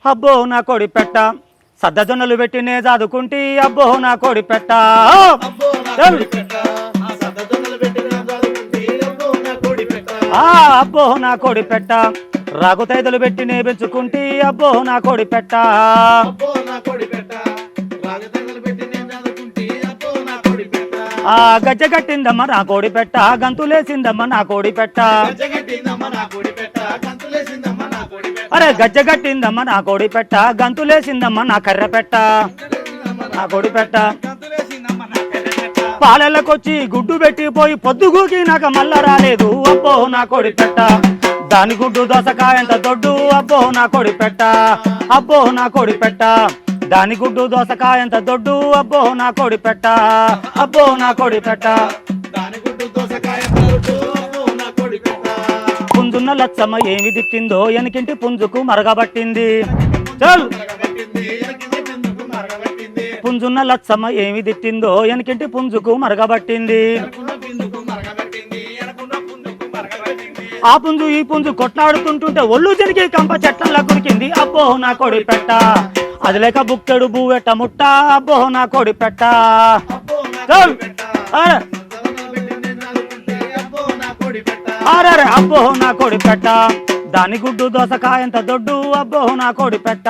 అబ్బో నా కోడి పెట్ట సద్దజొన్నలు పెట్టినే చదువుకుంటి అబ్బో నా కోడి పెట్ట అబ్బో నా కోడి పెట్ట రాగుతైదులు పెట్టినే పెంచుకుంటి అబ్బో నా కోడి పెట్ట గజ్జ కట్టిందమ్మ నా కోడి పెట్ట గంతులేసిందమ్మ నా కోడి పెట్ట అరే గజ్జ కట్టిందమ్మ నా కోడి పెట్ట గంతులేసిందమ్మ నా కర్ర పెట్ట నా కోడి పెట్ట పాలెళ్ళకొచ్చి గుడ్డు పెట్టిపోయి పొద్దుగూకి నాకు మళ్ళ రాలేదు అబ్బో నా కోడి పెట్ట దాని గుడ్డు దోసకాయంత దొడ్డు అబ్బో నా కోడి పెట్ట అబ్బో నా కోడి పెట్ట దాని గుడ్డు దోసకాయంత దొడ్డు అబ్బో నా కోడి పెట్ట అబ్బో నా కోడి పెట్ట పుంజున్న లచ్చమ్మ ఏమి తిట్టిందో ఎనకింటి పుంజుకు మరగబట్టింది చల్ పుంజున్న లచ్చమ్మ ఏమి తిట్టిందో ఎనకింటి పుంజుకు మరగబట్టింది ఆ పుంజు ఈ పుంజు కొట్లాడుతుంటుంటే ఒళ్ళు జరిగి కంప చెట్లలా కురికింది అబ్బో నా కోడి పెట్ట అది లేక బుక్కెడు బూవెట్ట ముట్ట అబ్బో నా కోడి పెట్ట అరే అబ్బో నా కోడి పెట్ట దాని గుడ్డు దోసకాయంత దొడ్డు అబ్బో నా కోడి పెట్ట